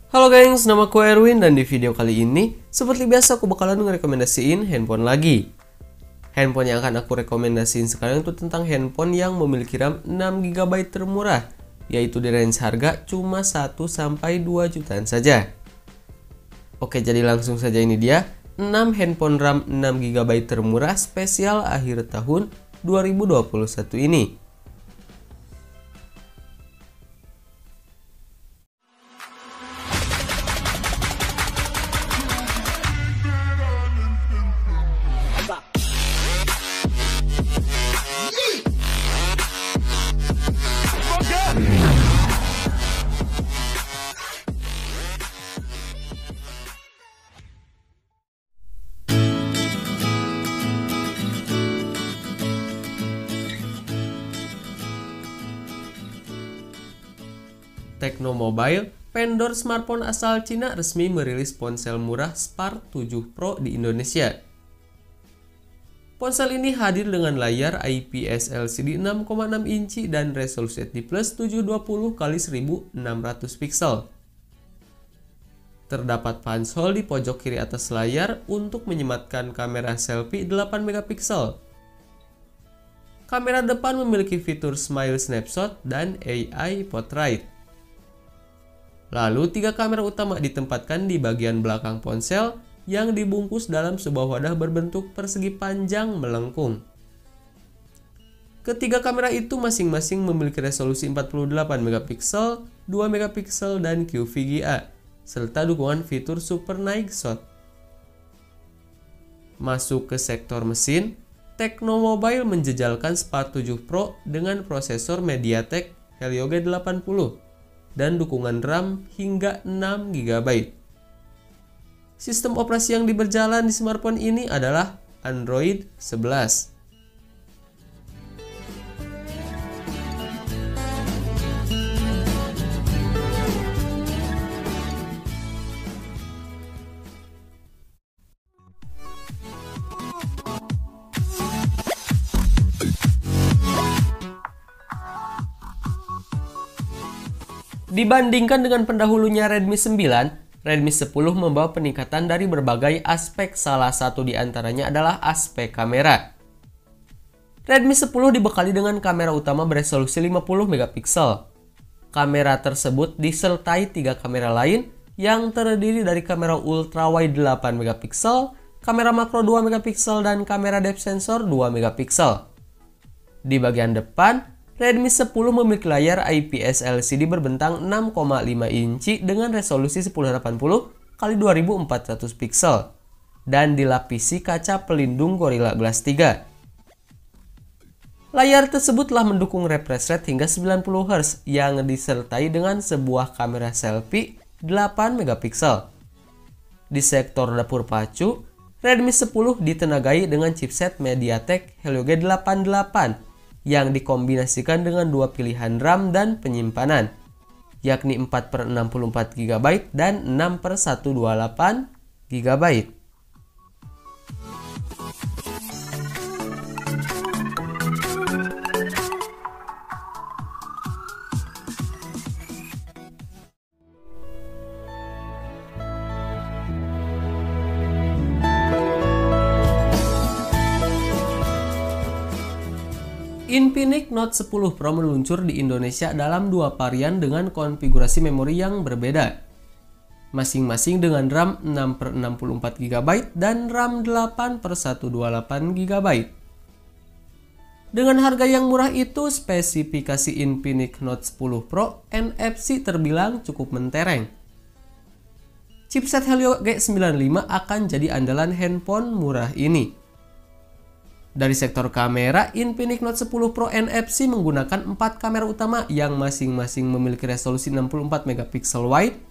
Halo gengs, nama aku Erwin dan di video kali ini seperti biasa aku bakalan ngerekomendasiin handphone lagi. Handphone yang akan aku rekomendasiin sekarang itu tentang handphone yang memiliki RAM 6GB termurah, yaitu di range harga cuma 1-2 jutaan saja. Oke, jadi langsung saja ini dia 6 handphone RAM 6GB termurah spesial akhir tahun 2021 ini. Tecno Mobile, vendor smartphone asal Cina, resmi merilis ponsel murah Spark 7 Pro di Indonesia. Ponsel ini hadir dengan layar IPS LCD 6,6 inci dan resolusi HD+ 720x1600 pixel. Terdapat punch-hole di pojok kiri atas layar untuk menyematkan kamera selfie 8 megapiksel. Kamera depan memiliki fitur Smile Snapshot dan AI Portrait. Lalu, 3 kamera utama ditempatkan di bagian belakang ponsel yang dibungkus dalam sebuah wadah berbentuk persegi panjang melengkung. Ketiga kamera itu masing-masing memiliki resolusi 48 megapiksel, 2 megapiksel, dan QVGA, serta dukungan fitur Super Night Shot. Masuk ke sektor mesin, Tecno Mobile menjejalkan Spark 7 Pro dengan prosesor MediaTek Helio G80 dan dukungan RAM hingga 6GB. Sistem operasi yang berjalan di smartphone ini adalah Android 11. Dibandingkan dengan pendahulunya Redmi 9, Redmi 10 membawa peningkatan dari berbagai aspek, salah satu di antaranya adalah aspek kamera. Redmi 10 dibekali dengan kamera utama beresolusi 50 megapiksel. Kamera tersebut disertai 3 kamera lain yang terdiri dari kamera ultrawide 8 megapiksel, kamera makro 2 megapiksel, dan kamera depth sensor 2 megapiksel. Di bagian depan, Redmi 10 memiliki layar IPS LCD berbentang 6,5 inci dengan resolusi 1080x2400 pixel dan dilapisi kaca pelindung Gorilla Glass 3. Layar tersebut telah mendukung refresh rate hingga 90 Hz yang disertai dengan sebuah kamera selfie 8 megapiksel. Di sektor dapur pacu, Redmi 10 ditenagai dengan chipset MediaTek Helio G88 yang dikombinasikan dengan 2 pilihan RAM dan penyimpanan, yakni 4/64GB dan 6/128GB. Infinix Note 10 Pro meluncur di Indonesia dalam 2 varian dengan konfigurasi memori yang berbeda, masing-masing dengan RAM 6/64GB dan RAM 8/128GB. Dengan harga yang murah itu, spesifikasi Infinix Note 10 Pro NFC terbilang cukup mentereng. Chipset Helio G95 akan jadi andalan handphone murah ini. Dari sektor kamera, Infinix Note 10 Pro NFC menggunakan 4 kamera utama yang masing-masing memiliki resolusi 64 megapiksel wide,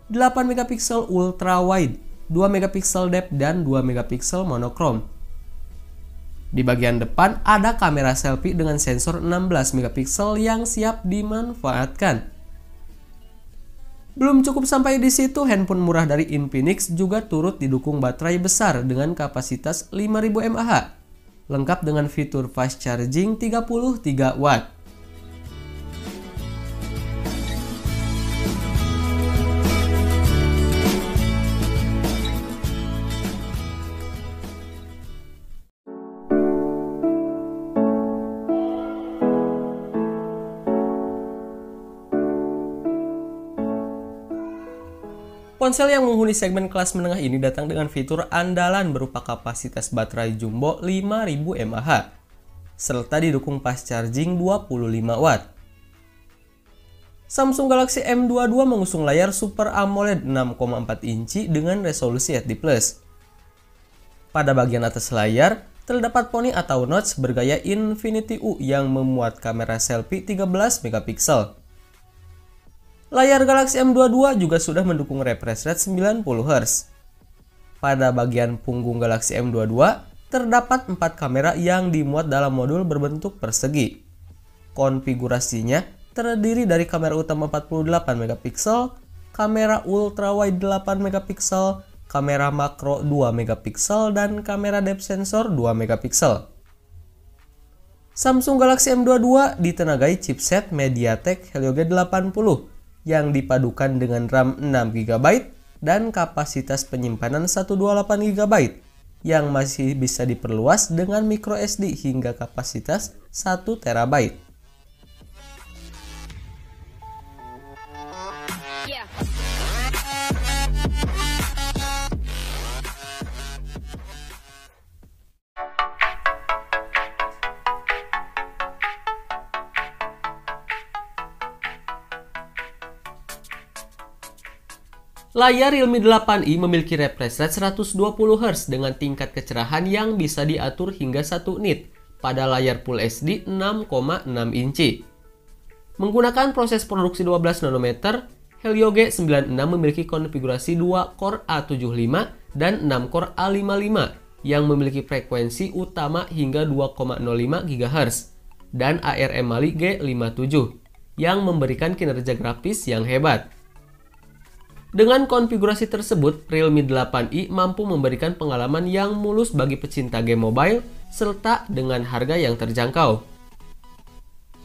8 megapiksel ultra wide, 2 megapiksel depth, dan 2 megapiksel monokrom. Di bagian depan ada kamera selfie dengan sensor 16 megapiksel yang siap dimanfaatkan. Belum cukup sampai di situ, handphone murah dari Infinix juga turut didukung baterai besar dengan kapasitas 5000 mAh. Lengkap dengan fitur fast charging 33 watt. Ponsel yang menghuni segmen kelas menengah ini datang dengan fitur andalan berupa kapasitas baterai jumbo 5000 mAh, serta didukung fast charging 25 Watt. Samsung Galaxy M22 mengusung layar Super AMOLED 6,4 inci dengan resolusi HD+. Pada bagian atas layar, terdapat poni atau notch bergaya Infinity U yang memuat kamera selfie 13 megapiksel. Layar Galaxy M22 juga sudah mendukung refresh rate 90 Hz. Pada bagian punggung Galaxy M22, terdapat 4 kamera yang dimuat dalam modul berbentuk persegi. Konfigurasinya terdiri dari kamera utama 48 megapiksel, kamera ultrawide 8 megapiksel, kamera makro 2 megapiksel, dan kamera depth sensor 2 megapiksel. Samsung Galaxy M22 ditenagai chipset MediaTek Helio G80 yang dipadukan dengan RAM 6GB dan kapasitas penyimpanan 128GB yang masih bisa diperluas dengan microSD hingga kapasitas 1TB. Layar Realme 8i memiliki refresh rate 120 Hz dengan tingkat kecerahan yang bisa diatur hingga 1 nit pada layar Full HD 6,6 inci. Menggunakan proses produksi 12 nanometer, Helio G96 memiliki konfigurasi 2 core A75 dan 6 core A55 yang memiliki frekuensi utama hingga 2,05 GHz dan ARM Mali G57 yang memberikan kinerja grafis yang hebat. Dengan konfigurasi tersebut, Realme 8i mampu memberikan pengalaman yang mulus bagi pecinta game mobile serta dengan harga yang terjangkau.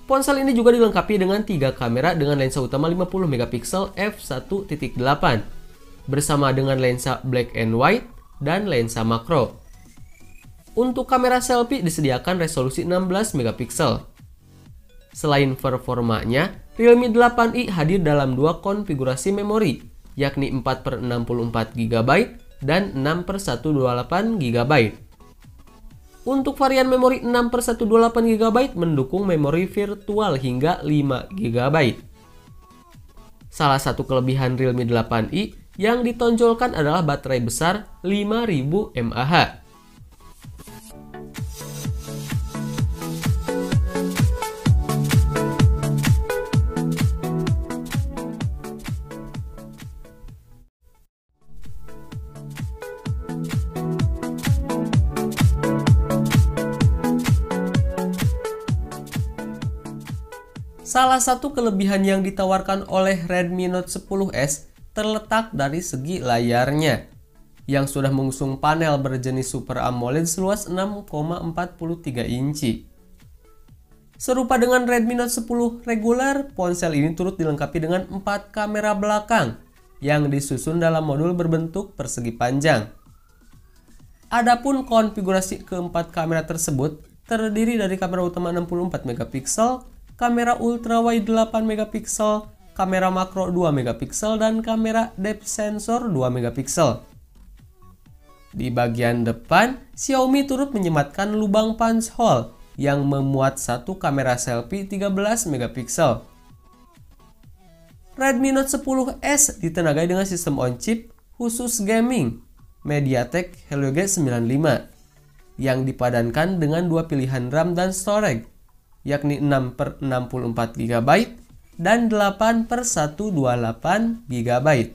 Ponsel ini juga dilengkapi dengan 3 kamera dengan lensa utama 50 megapiksel f1.8 bersama dengan lensa black and white dan lensa makro. Untuk kamera selfie disediakan resolusi 16 megapiksel. Selain performanya, Realme 8i hadir dalam 2 konfigurasi memori, yakni 4/64GB dan 6/128GB. Untuk varian memori 6/128GB mendukung memori virtual hingga 5GB. Salah satu kelebihan Realme 8i yang ditonjolkan adalah baterai besar 5000 mAh. Salah satu kelebihan yang ditawarkan oleh Redmi Note 10S terletak dari segi layarnya, yang sudah mengusung panel berjenis Super AMOLED seluas 6,43 inci. Serupa dengan Redmi Note 10 reguler, ponsel ini turut dilengkapi dengan 4 kamera belakang yang disusun dalam modul berbentuk persegi panjang. Adapun konfigurasi keempat kamera tersebut terdiri dari kamera utama 64 megapiksel, kamera ultrawide 8 megapiksel, kamera makro 2 megapiksel, dan kamera depth sensor 2 megapiksel. Di bagian depan, Xiaomi turut menyematkan lubang punch hole yang memuat satu kamera selfie 13 megapiksel. Redmi Note 10S ditenagai dengan sistem on-chip khusus gaming MediaTek Helio G95 yang dipadankan dengan 2 pilihan RAM dan storage, yakni 6/64GB dan 8/128GB.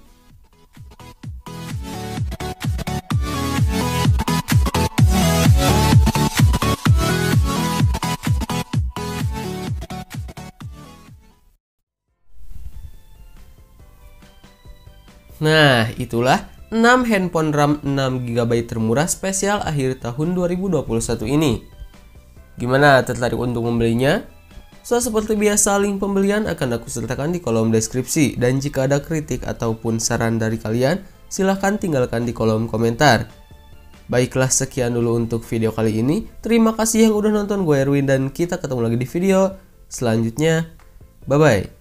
Nah, itulah 6 handphone RAM 6GB termurah spesial akhir tahun 2021 ini. Gimana, tertarik untuk membelinya? So, seperti biasa, link pembelian akan aku sertakan di kolom deskripsi. Dan jika ada kritik ataupun saran dari kalian, silahkan tinggalkan di kolom komentar. Baiklah, sekian dulu untuk video kali ini. Terima kasih yang udah nonton, gue Erwin, dan kita ketemu lagi di video selanjutnya. Bye-bye.